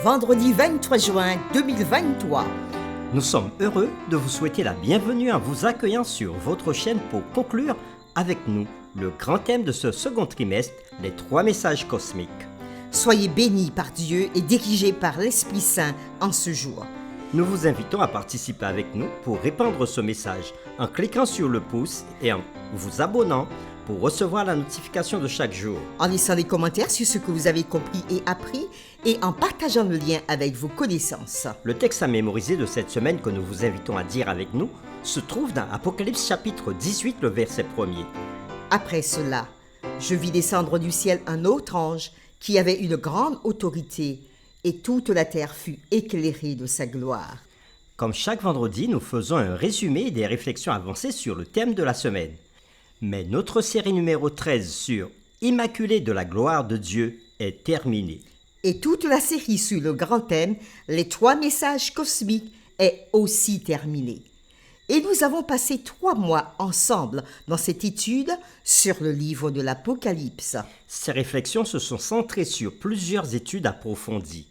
vendredi 23 juin 2023. Nous sommes heureux de vous souhaiter la bienvenue en vous accueillant sur votre chaîne pour conclure avec nous le grand thème de ce second trimestre, les 3 messages cosmiques. Soyez bénis par Dieu et dirigés par l'Esprit Saint en ce jour. Nous vous invitons à participer avec nous pour répandre ce message en cliquant sur le pouce et en vous abonnant pour recevoir la notification de chaque jour. En laissant des commentaires sur ce que vous avez compris et appris et en partageant le lien avec vos connaissances. Le texte à mémoriser de cette semaine que nous vous invitons à dire avec nous se trouve dans Apocalypse chapitre 18, le verset 1er. Après cela, je vis descendre du ciel un autre ange qui avait une grande autorité, et toute la terre fut éclairée de sa gloire. Comme chaque vendredi, nous faisons un résumé et des réflexions avancées sur le thème de la semaine. Mais notre série numéro 13 sur Immaculée de la gloire de Dieu est terminée. Et toute la série sur le grand thème, les 3 messages cosmiques, est aussi terminée. Et nous avons passé 3 mois ensemble dans cette étude sur le livre de l'Apocalypse. Ces réflexions se sont centrées sur plusieurs études approfondies.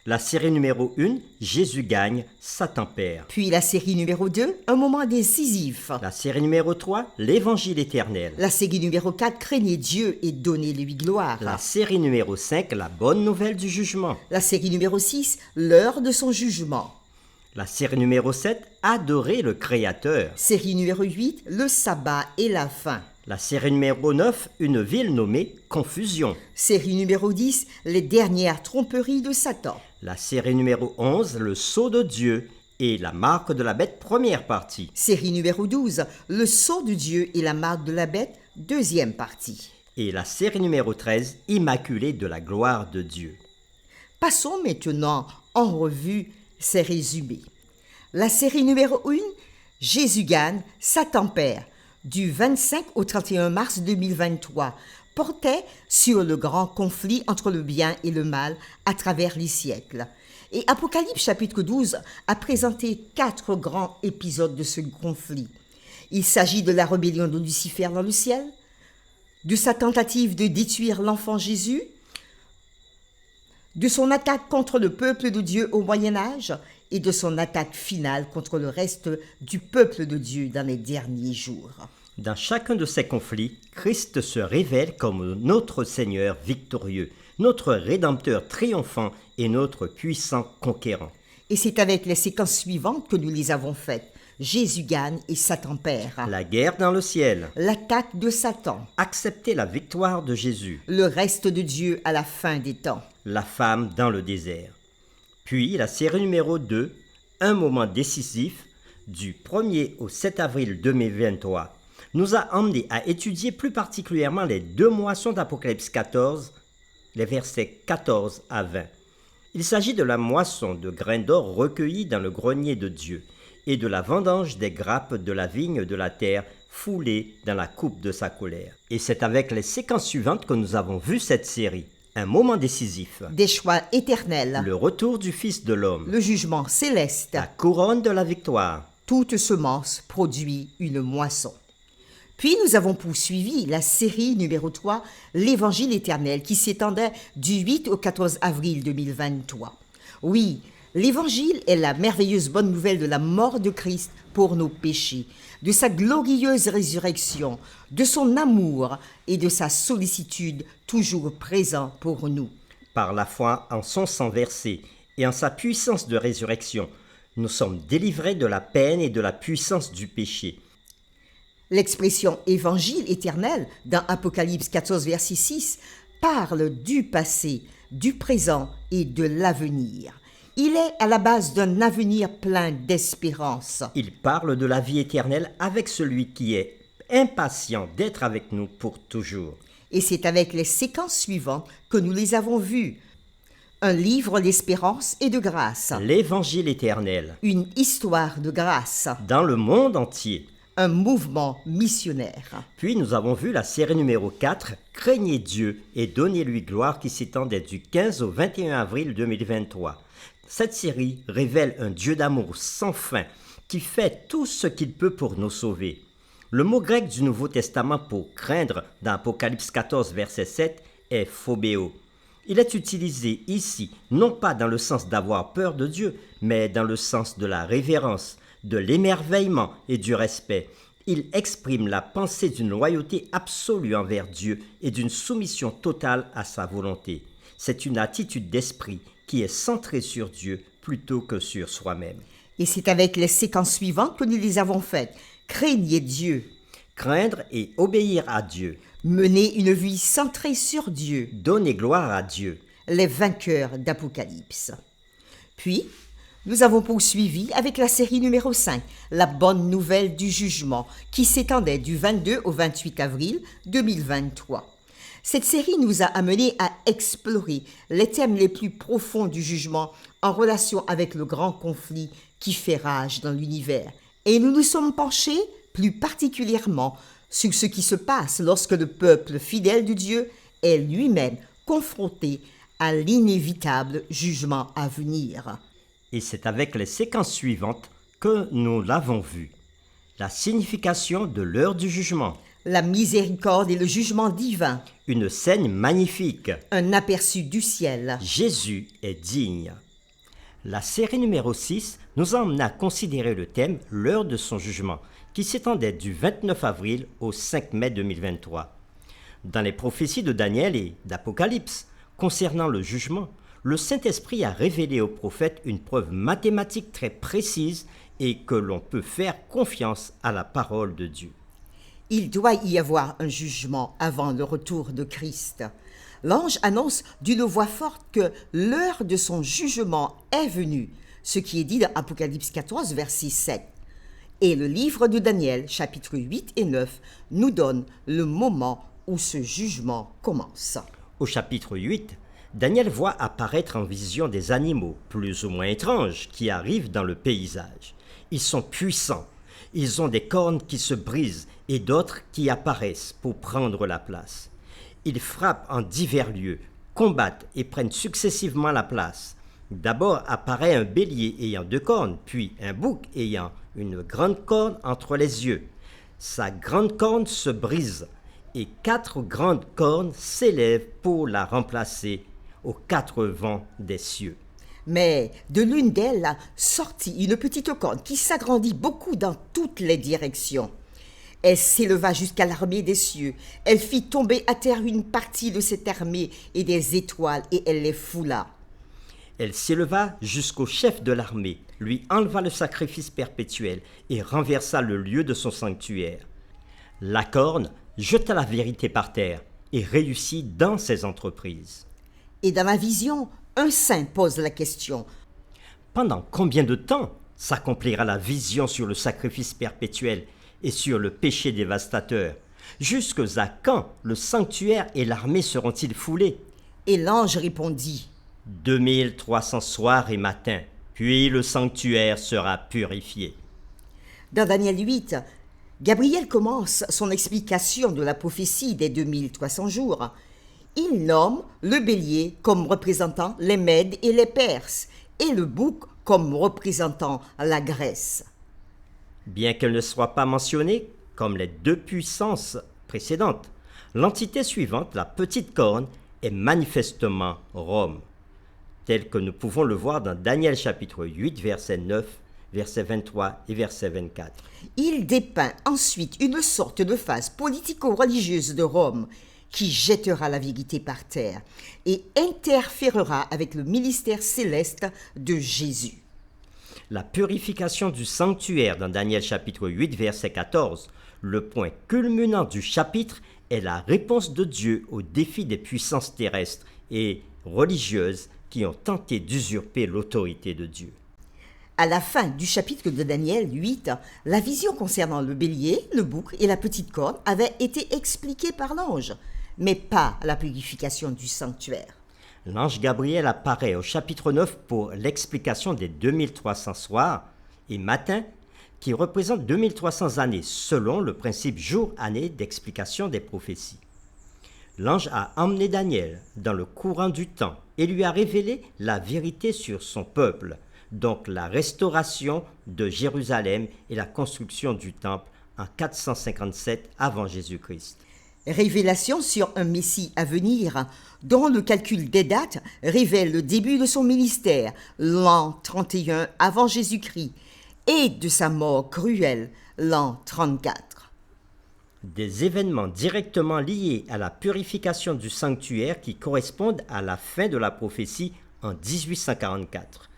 La série numéro 1, Jésus gagne, Satan perd. Puis la série numéro 2, un moment décisif. La série numéro 3, l'Évangile éternel. La série numéro 4, craignez Dieu et donnez-lui gloire. La série numéro 5, la bonne nouvelle du jugement. La série numéro 6, l'heure de son jugement. La série numéro 7, adorer le Créateur. Série numéro 8, le sabbat et la fin. La série numéro 9, une ville nommée Confusion. Série numéro 10, les dernières tromperies de Satan. La série numéro 11, le sceau de Dieu et la marque de la bête, première partie. Série numéro 12, le sceau de Dieu et la marque de la bête, deuxième partie. Et la série numéro 13, Immaculée de la gloire de Dieu. Passons maintenant en revue ces résumés. La série numéro 1, Jésus gagne, Satan perd, du 25 au 31 mars 2023, portait sur le grand conflit entre le bien et le mal à travers les siècles. Et Apocalypse chapitre 12 a présenté 4 grands épisodes de ce conflit. Il s'agit de la rébellion de Lucifer dans le ciel, de sa tentative de détruire l'enfant Jésus, de son attaque contre le peuple de Dieu au Moyen-Âge et de son attaque finale contre le reste du peuple de Dieu dans les derniers jours. Dans chacun de ces conflits, Christ se révèle comme notre Seigneur victorieux, notre Rédempteur triomphant et notre puissant conquérant. Et c'est avec les séquences suivantes que nous les avons faites. Jésus gagne et Satan perd. La guerre dans le ciel. L'attaque de Satan. Accepter la victoire de Jésus. Le reste de Dieu à la fin des temps. La femme dans le désert. Puis la série numéro 2, un moment décisif, du 1er au 7 avril 2023, nous a emmenés à étudier plus particulièrement les 2 moissons d'Apocalypse 14, les versets 14 à 20. Il s'agit de la moisson de grains d'or recueillis dans le grenier de Dieu et de la vendange des grappes de la vigne de la terre foulées dans la coupe de sa colère. Et c'est avec les séquences suivantes que nous avons vu cette série. Un moment décisif. Des choix éternels. Le retour du Fils de l'homme. Le jugement céleste. La couronne de la victoire. Toute semence produit une moisson. Puis nous avons poursuivi la série numéro 3, l'Évangile éternel, qui s'étendait du 8 au 14 avril 2023. Oui, l'Évangile est la merveilleuse bonne nouvelle de la mort de Christ pour nos péchés, de sa glorieuse résurrection, de son amour et de sa sollicitude toujours présent pour nous. Par la foi en son sang versé et en sa puissance de résurrection, nous sommes délivrés de la peine et de la puissance du péché. L'expression « évangile éternel » dans Apocalypse 14, verset 6 parle du passé, du présent et de l'avenir. Il est à la base d'un avenir plein d'espérance. Il parle de la vie éternelle avec celui qui est impatient d'être avec nous pour toujours. Et c'est avec les séquences suivantes que nous les avons vues. Un livre d'espérance et de grâce. L'Évangile éternel. Une histoire de grâce. Dans le monde entier. Un mouvement missionnaire. Puis nous avons vu la série numéro 4, Craignez Dieu et donnez-lui gloire, qui s'étendait du 15 au 21 avril 2023. Cette série révèle un Dieu d'amour sans fin qui fait tout ce qu'il peut pour nous sauver. Le mot grec du Nouveau Testament pour craindre dans Apocalypse 14, verset 7 est phobéo. Il est utilisé ici non pas dans le sens d'avoir peur de Dieu, mais dans le sens de la révérence, de l'émerveillement et du respect. Il exprime la pensée d'une loyauté absolue envers Dieu et d'une soumission totale à sa volonté. C'est une attitude d'esprit qui est centrée sur Dieu plutôt que sur soi-même. Et c'est avec les séquences suivantes que nous les avons faites. Craignez Dieu. Craindre et obéir à Dieu. Mener une vie centrée sur Dieu. Donner gloire à Dieu. Les vainqueurs d'Apocalypse. Puis, nous avons poursuivi avec la série numéro 5, la bonne nouvelle du jugement, qui s'étendait du 22 au 28 avril 2023. Cette série nous a amenés à explorer les thèmes les plus profonds du jugement en relation avec le grand conflit qui fait rage dans l'univers. Et nous nous sommes penchés plus particulièrement sur ce qui se passe lorsque le peuple fidèle de Dieu est lui-même confronté à l'inévitable jugement à venir. Et c'est avec les séquences suivantes que nous l'avons vu. La signification de l'heure du jugement. La miséricorde et le jugement divin. Une scène magnifique. Un aperçu du ciel. Jésus est digne. La série numéro 6 nous a emmené à considérer le thème « L'heure de son jugement » qui s'étendait du 29 avril au 5 mai 2023. Dans les prophéties de Daniel et d'Apocalypse concernant le jugement, le Saint-Esprit a révélé aux prophètes une preuve mathématique très précise et que l'on peut faire confiance à la parole de Dieu. Il doit y avoir un jugement avant le retour de Christ. L'ange annonce d'une voix forte que l'heure de son jugement est venue, ce qui est dit dans Apocalypse 14, verset 7. Et le livre de Daniel, chapitres 8 et 9, nous donne le moment où ce jugement commence. Au chapitre 8, Daniel voit apparaître en vision des animaux, plus ou moins étranges, qui arrivent dans le paysage. Ils sont puissants, ils ont des cornes qui se brisent et d'autres qui apparaissent pour prendre la place. Ils frappent en divers lieux, combattent et prennent successivement la place. D'abord apparaît un bélier ayant 2 cornes, puis un bouc ayant une grande corne entre les yeux. Sa grande corne se brise et 4 grandes cornes s'élèvent pour la remplacer aux 4 vents des cieux. Mais de l'une d'elles sortit une petite corne qui s'agrandit beaucoup dans toutes les directions. Elle s'éleva jusqu'à l'armée des cieux. Elle fit tomber à terre une partie de cette armée et des étoiles, et elle les foula. Elle s'éleva jusqu'au chef de l'armée, lui enleva le sacrifice perpétuel et renversa le lieu de son sanctuaire. La corne jeta la vérité par terre et réussit dans ses entreprises. Et dans la vision, un saint pose la question. Pendant combien de temps s'accomplira la vision sur le sacrifice perpétuel et sur le péché dévastateur? Jusqu'à quand le sanctuaire et l'armée seront-ils foulés? Et l'ange répondit. 2300 soirs et matins, puis le sanctuaire sera purifié. Dans Daniel 8, Gabriel commence son explication de la prophétie des 2300 jours. Il nomme le bélier comme représentant les Mèdes et les Perses et le bouc comme représentant la Grèce. Bien qu'elle ne soit pas mentionnée comme les 2 puissances précédentes, l'entité suivante, la petite corne, est manifestement Rome, tel que nous pouvons le voir dans Daniel chapitre 8, verset 9, verset 23 et verset 24. Il dépeint ensuite une sorte de phase politico-religieuse de Rome qui jettera la vérité par terre et interférera avec le ministère céleste de Jésus. La purification du sanctuaire dans Daniel chapitre 8, verset 14, le point culminant du chapitre est la réponse de Dieu au défi des puissances terrestres et religieuses qui ont tenté d'usurper l'autorité de Dieu. À la fin du chapitre de Daniel 8, la vision concernant le bélier, le bouc et la petite corne avait été expliquée par l'ange, mais pas la purification du sanctuaire. L'ange Gabriel apparaît au chapitre 9 pour l'explication des 2300 soirs et matins qui représentent 2300 années selon le principe jour-année d'explication des prophéties. L'ange a emmené Daniel dans le courant du temps et lui a révélé la vérité sur son peuple, donc la restauration de Jérusalem et la construction du temple en 457 avant Jésus-Christ. Révélation sur un Messie à venir, dont le calcul des dates révèle le début de son ministère, l'an 31 avant Jésus-Christ, et de sa mort cruelle, l'an 34. Des événements directement liés à la purification du sanctuaire qui correspondent à la fin de la prophétie en 1844.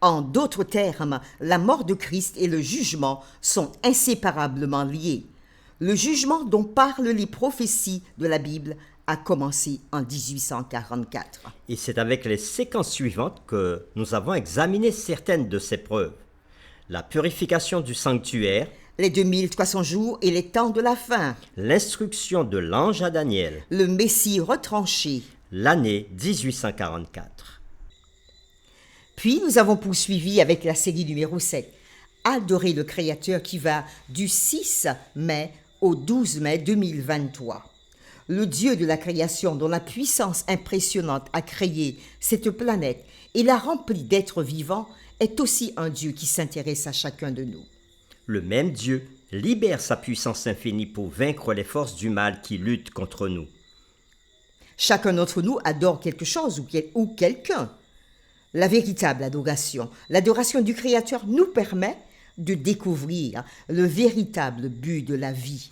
En d'autres termes, la mort de Christ et le jugement sont inséparablement liés. Le jugement dont parlent les prophéties de la Bible a commencé en 1844. Et c'est avec les séquences suivantes que nous avons examiné certaines de ces preuves. La purification du sanctuaire, Les 2300 jours et les temps de la fin, l'instruction de l'ange à Daniel, le Messie retranché. l'année 1844. Puis nous avons poursuivi avec la série numéro 7, Adorer le Créateur, qui va du 6 mai au 12 mai 2023. Le Dieu de la création, dont la puissance impressionnante a créé cette planète et l'a remplie d'êtres vivants, est aussi un Dieu qui s'intéresse à chacun de nous. Le même Dieu libère sa puissance infinie pour vaincre les forces du mal qui luttent contre nous. Chacun d'entre nous adore quelque chose ou quelqu'un. La véritable adoration, l'adoration du Créateur, nous permet de découvrir le véritable but de la vie.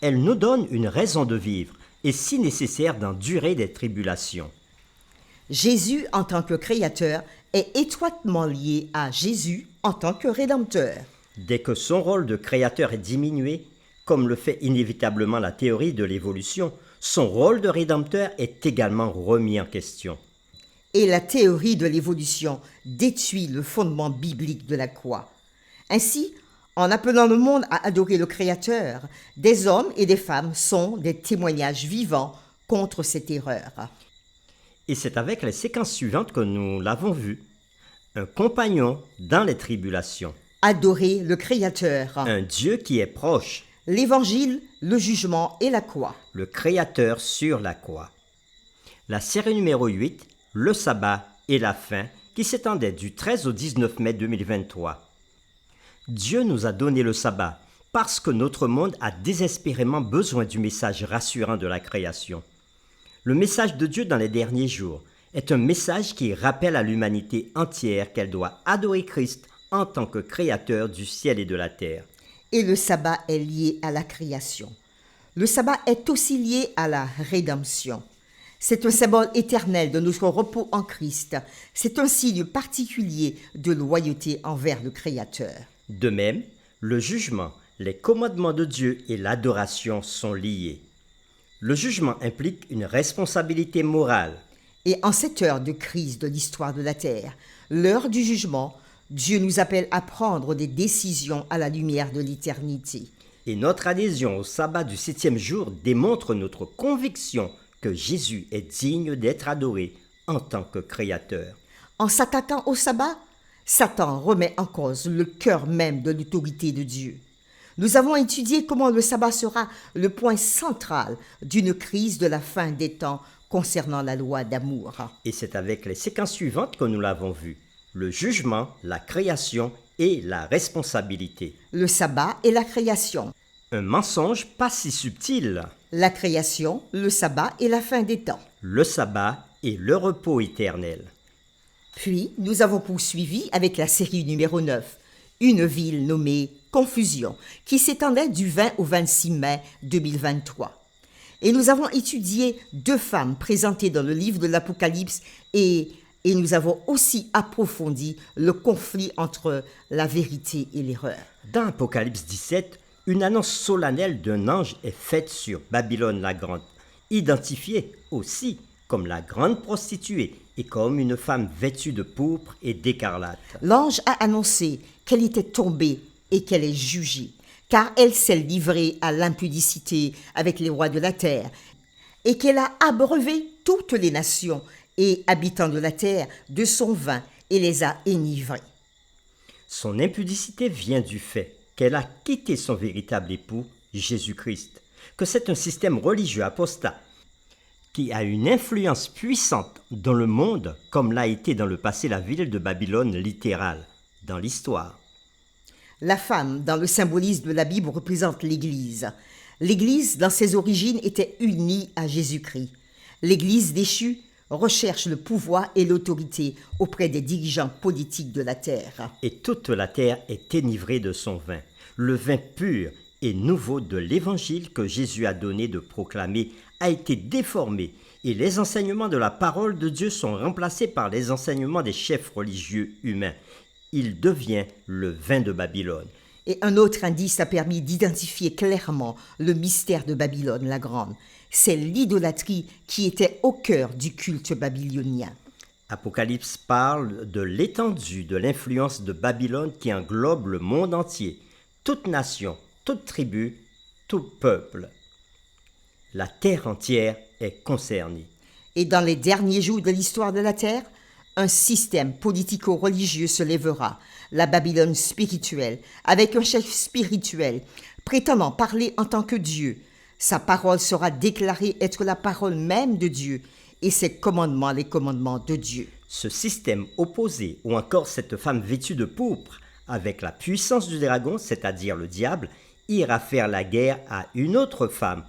Elle nous donne une raison de vivre et si nécessaire d'endurer des tribulations. Jésus en tant que Créateur est étroitement lié à Jésus en tant que Rédempteur. Dès que son rôle de créateur est diminué, comme le fait inévitablement la théorie de l'évolution, son rôle de rédempteur est également remis en question. Et la théorie de l'évolution détruit le fondement biblique de la croix. Ainsi, en appelant le monde à adorer le Créateur, des hommes et des femmes sont des témoignages vivants contre cette erreur. Et c'est avec les séquences suivantes que nous l'avons vu. Un compagnon dans les tribulations. Adorer le Créateur. Un Dieu qui est proche. L'Évangile, le jugement et la croix. Le Créateur sur la croix. La série numéro 8, le sabbat et la fin, qui s'étendait du 13 au 19 mai 2023. Dieu nous a donné le sabbat parce que notre monde a désespérément besoin du message rassurant de la création. Le message de Dieu dans les derniers jours est un message qui rappelle à l'humanité entière qu'elle doit adorer Christ en tant que créateur du ciel et de la terre. Et le sabbat est lié à la création. Le sabbat est aussi lié à la rédemption. C'est un symbole éternel de notre repos en Christ. C'est un signe particulier de loyauté envers le Créateur. De même, le jugement, les commandements de Dieu et l'adoration sont liés. Le jugement implique une responsabilité morale. Et en cette heure de crise de l'histoire de la terre, l'heure du jugement, Dieu nous appelle à prendre des décisions à la lumière de l'éternité. Et notre adhésion au sabbat du 7e jour démontre notre conviction que Jésus est digne d'être adoré en tant que créateur. En s'attaquant au sabbat, Satan remet en cause le cœur même de l'autorité de Dieu. Nous avons étudié comment le sabbat sera le point central d'une crise de la fin des temps concernant la loi d'amour. Et c'est avec les séquences suivantes que nous l'avons vu. Le jugement, la création et la responsabilité. Le sabbat et la création. Un mensonge pas si subtil. La création, le sabbat et la fin des temps. Le sabbat et le repos éternel. Puis, nous avons poursuivi avec la série numéro 9, une ville nommée Confusion, qui s'étendait du 20 au 26 mai 2023. Et nous avons étudié 2 femmes présentées dans le livre de l'Apocalypse et nous avons aussi approfondi le conflit entre la vérité et l'erreur. Dans Apocalypse 17, une annonce solennelle d'un ange est faite sur Babylone la Grande, identifiée aussi comme la grande prostituée et comme une femme vêtue de pourpre et d'écarlate. L'ange a annoncé qu'elle était tombée et qu'elle est jugée, car elle s'est livrée à l'impudicité avec les rois de la terre, et qu'elle a abreuvé toutes les nations et habitants de la terre de son vin et les a enivrés. Son impudicité vient du fait qu'elle a quitté son véritable époux, Jésus-Christ, que c'est un système religieux apostat qui a une influence puissante dans le monde comme l'a été dans le passé la ville de Babylone littérale, dans l'histoire. La femme, dans le symbolisme de la Bible, représente l'Église. L'Église, dans ses origines, était unie à Jésus-Christ. L'Église déchue recherche le pouvoir et l'autorité auprès des dirigeants politiques de la terre. Et toute la terre est enivrée de son vin, le vin pur et nouveau de l'évangile que Jésus a donné de proclamer a été déformé et les enseignements de la parole de Dieu sont remplacés par les enseignements des chefs religieux humains. Il devient le vin de Babylone. Et un autre indice a permis d'identifier clairement le mystère de Babylone la Grande. C'est l'idolâtrie qui était au cœur du culte babylonien. Apocalypse parle de l'étendue de l'influence de Babylone qui englobe le monde entier, toute nation, toute tribu, tout peuple. La terre entière est concernée. Et dans les derniers jours de l'histoire de la terre, un système politico-religieux se lèvera, la Babylone spirituelle, avec un chef spirituel, prétendant parler en tant que Dieu. Sa parole sera déclarée être la parole même de Dieu, et ses commandements les commandements de Dieu. Ce système opposé, ou encore cette femme vêtue de pourpre, avec la puissance du dragon, c'est-à-dire le diable, ira faire la guerre à une autre femme.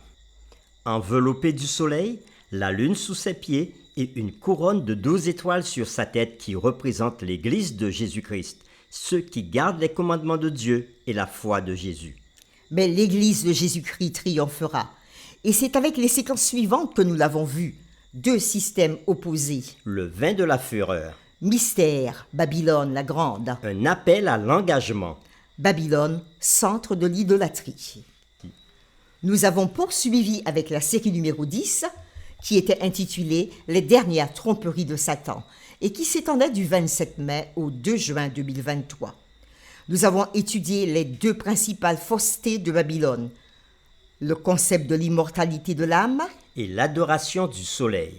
Enveloppée du soleil, la lune sous ses pieds et une couronne de 12 étoiles sur sa tête qui représente l'Église de Jésus-Christ, ceux qui gardent les commandements de Dieu et la foi de Jésus. Mais l'Église de Jésus-Christ triomphera. Et c'est avec les séquences suivantes que nous l'avons vu. Deux systèmes opposés. Le vin de la fureur. Mystère, Babylone la Grande. Un appel à l'engagement. Babylone, centre de l'idolâtrie. Nous avons poursuivi avec la série numéro 10, qui était intitulée « Les dernières tromperies de Satan » et qui s'étendait du 27 mai au 2 juin 2023. Nous avons étudié les deux principales faussetés de Babylone, le concept de l'immortalité de l'âme et l'adoration du soleil.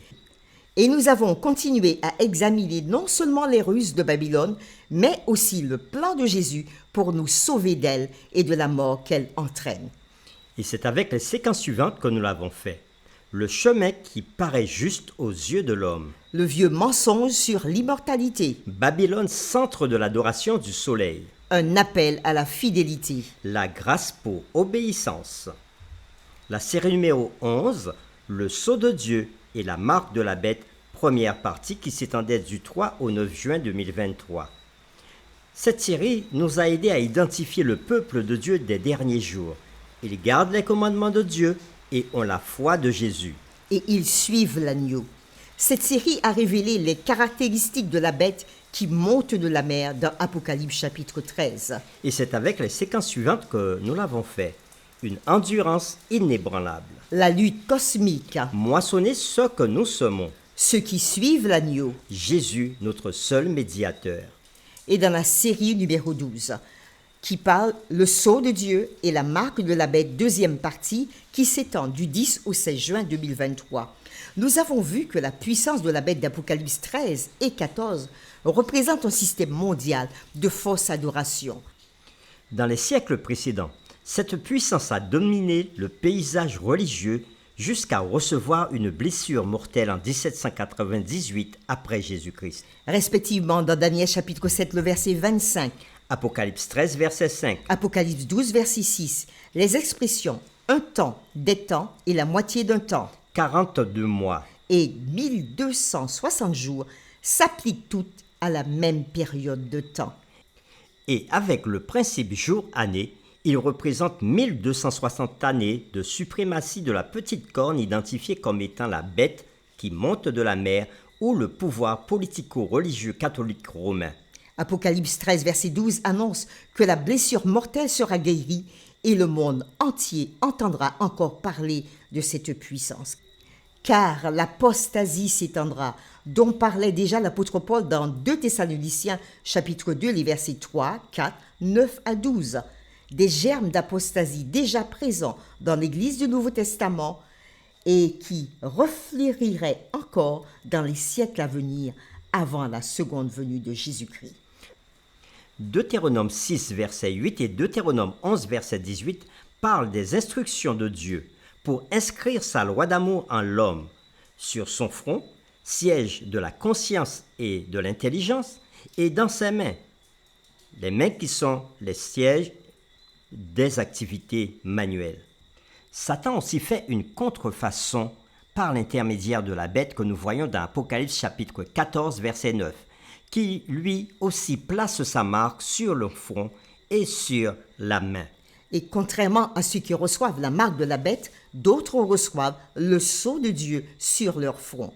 Et nous avons continué à examiner non seulement les ruses de Babylone, mais aussi le plan de Jésus pour nous sauver d'elle et de la mort qu'elle entraîne. Et c'est avec les séquences suivantes que nous l'avons fait. Le chemin qui paraît juste aux yeux de l'homme. Le vieux mensonge sur l'immortalité. Babylone, centre de l'adoration du soleil. Un appel à la fidélité. La grâce pour obéissance. La série numéro 11, le sceau de Dieu et la marque de la bête, première partie qui s'étendait du 3 au 9 juin 2023. Cette série nous a aidé à identifier le peuple de Dieu des derniers jours. Ils gardent les commandements de Dieu et ont la foi de Jésus. Et ils suivent l'agneau. Cette série a révélé les caractéristiques de la bête qui monte de la mer dans Apocalypse chapitre 13. Et c'est avec les séquences suivantes que nous l'avons fait. Une endurance inébranlable. La lutte cosmique. Moissonner ce que nous semons. Ceux qui suivent l'agneau. Jésus, notre seul médiateur. Et dans la série numéro 12, qui parle le sceau de Dieu et la marque de la bête, deuxième partie, qui s'étend du 10 au 16 juin 2023. Nous avons vu que la puissance de la bête d'Apocalypse 13 et 14 représente un système mondial de fausse adoration. Dans les siècles précédents, cette puissance a dominé le paysage religieux jusqu'à recevoir une blessure mortelle en 1798 après Jésus-Christ. Respectivement dans Daniel chapitre 7, le verset 25, Apocalypse 13, verset 5. Apocalypse 12, verset 6, les expressions « un temps, des temps et la moitié d'un temps » 42 mois et 1260 jours s'appliquent toutes à la même période de temps. Et avec le principe jour-année, il représente 1260 années de suprématie de la petite corne identifiée comme étant la bête qui monte de la mer ou le pouvoir politico-religieux catholique romain. Apocalypse 13, verset 12 annonce que la blessure mortelle sera guérie et le monde entier entendra encore parler de cette puissance. Car l'apostasie s'étendra, dont parlait déjà l'apôtre Paul dans 2 Thessaloniciens, chapitre 2, les versets 3, 4, 9 à 12. Des germes d'apostasie déjà présents dans l'Église du Nouveau Testament et qui refleuriraient encore dans les siècles à venir avant la seconde venue de Jésus-Christ. Deutéronome 6, verset 8 et Deutéronome 11, verset 18 parlent des instructions de Dieu pour inscrire sa loi d'amour en l'homme. Sur son front, siège de la conscience et de l'intelligence, et dans ses mains, les mains qui sont les sièges des activités manuelles. Satan aussi fait une contrefaçon par l'intermédiaire de la bête que nous voyons dans Apocalypse chapitre 14 verset 9, qui lui aussi place sa marque sur le front et sur la main. Et contrairement à ceux qui reçoivent la marque de la bête, d'autres reçoivent le sceau de Dieu sur leur front.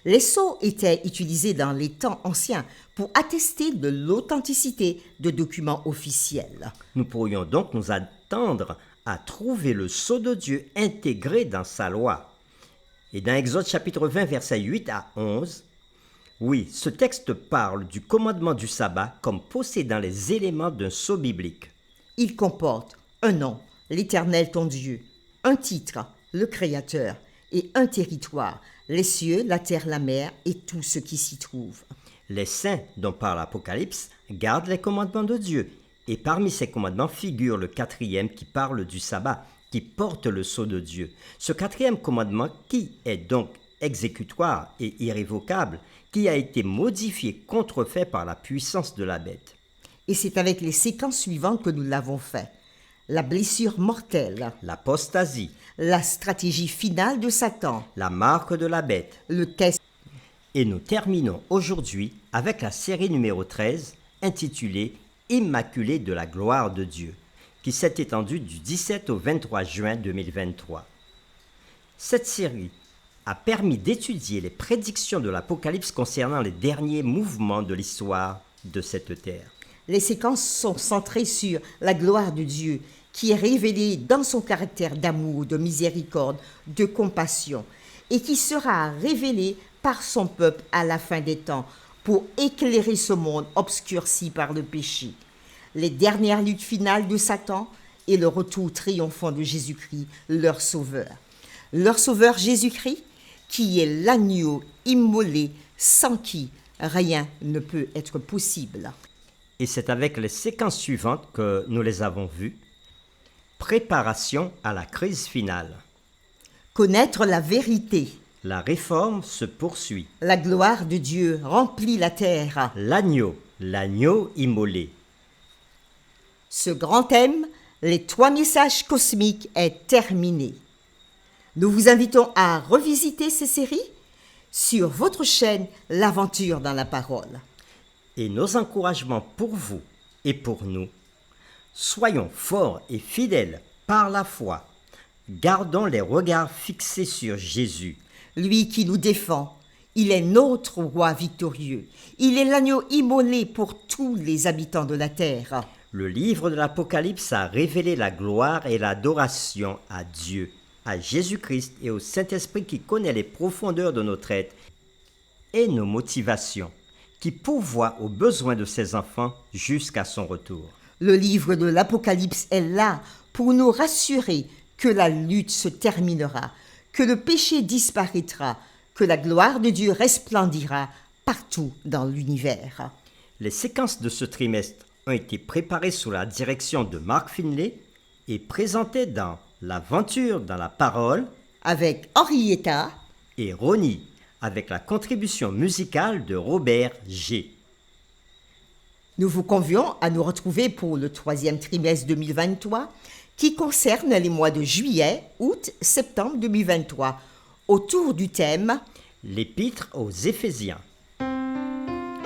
Les sceaux étaient utilisés dans les temps anciens pour attester de l'authenticité de documents officiels. Nous pourrions donc nous attendre à trouver le sceau de Dieu intégré dans sa loi. Et dans Exode chapitre 20 versets 8 à 11, oui, ce texte parle du commandement du sabbat comme possédant les éléments d'un sceau biblique. Il comporte un nom, l'Éternel ton Dieu, un titre, le Créateur, et un territoire, les cieux, la terre, la mer et tout ce qui s'y trouve. Les saints dont parle l'Apocalypse gardent les commandements de Dieu. Et parmi ces commandements figure le 4e qui parle du sabbat, qui porte le sceau de Dieu. Ce 4e commandement qui est donc exécutoire et irrévocable, qui a été modifié, contrefait par la puissance de la bête. Et c'est avec les séquences suivantes que nous l'avons fait. La blessure mortelle, L'apostasie, la stratégie finale de Satan, la marque de la bête. le test. Et nous terminons aujourd'hui avec la série numéro 13, intitulée « Immaculée de la gloire de Dieu », qui s'est étendue du 17 au 23 juin 2023. Cette série a permis d'étudier les prédictions de l'Apocalypse concernant les derniers mouvements de l'histoire de cette terre. Les séquences sont centrées sur la gloire de Dieu, qui est révélée dans son caractère d'amour, de miséricorde, de compassion, et qui sera révélée par son peuple à la fin des temps, pour éclairer ce monde obscurci par le péché. Les dernières luttes finales de Satan et le retour triomphant de Jésus-Christ, leur sauveur. Leur sauveur Jésus-Christ, qui est l'agneau immolé sans qui rien ne peut être possible. Et c'est avec les séquences suivantes que nous les avons vues. Préparation à la crise finale. Connaître la vérité. La réforme se poursuit. La gloire de Dieu remplit la terre. L'agneau immolé. Ce grand thème, les 3 messages cosmiques, est terminé. Nous vous invitons à revisiter ces séries sur votre chaîne L'Aventure dans la Parole. Et nos encouragements pour vous et pour nous, soyons forts et fidèles par la foi. Gardons les regards fixés sur Jésus. Lui qui nous défend, il est notre roi victorieux. Il est l'agneau immolé pour tous les habitants de la terre. Le livre de l'Apocalypse a révélé la gloire et l'adoration à Dieu, à Jésus-Christ et au Saint-Esprit qui connaît les profondeurs de notre être et nos motivations, qui pourvoit aux besoins de ses enfants jusqu'à son retour. Le livre de l'Apocalypse est là pour nous rassurer que la lutte se terminera, que le péché disparaîtra, que la gloire de Dieu resplendira partout dans l'univers. Les séquences de ce trimestre ont été préparées sous la direction de Mark Finlay et présentées dans L'Aventure dans la Parole Avec Henrietta et Ronnie, avec la contribution musicale de Robert G. Nous vous convions à nous retrouver pour le 3e trimestre 2023 qui concerne les mois de juillet, août, septembre 2023 autour du thème L'Épître aux Éphésiens.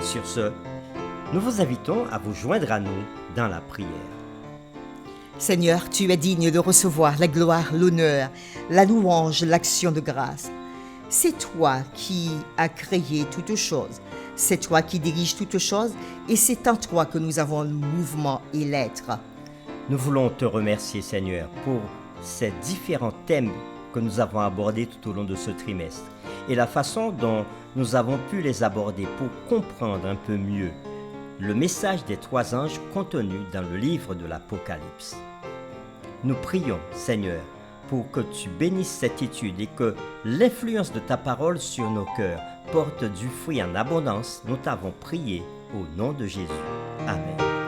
Sur ce, nous vous invitons à vous joindre à nous dans la prière. Seigneur, tu es digne de recevoir la gloire, l'honneur, la louange, l'action de grâce. C'est toi qui as créé toutes choses. C'est toi qui diriges toutes choses et c'est en toi que nous avons le mouvement et l'être. Nous voulons te remercier, Seigneur, pour ces différents thèmes que nous avons abordés tout au long de ce trimestre et la façon dont nous avons pu les aborder pour comprendre un peu mieux le message des 3 anges contenu dans le livre de l'Apocalypse. Nous prions, Seigneur, pour que tu bénisses cette étude et que l'influence de ta parole sur nos cœurs porte du fruit en abondance. Nous t'avons prié au nom de Jésus. Amen.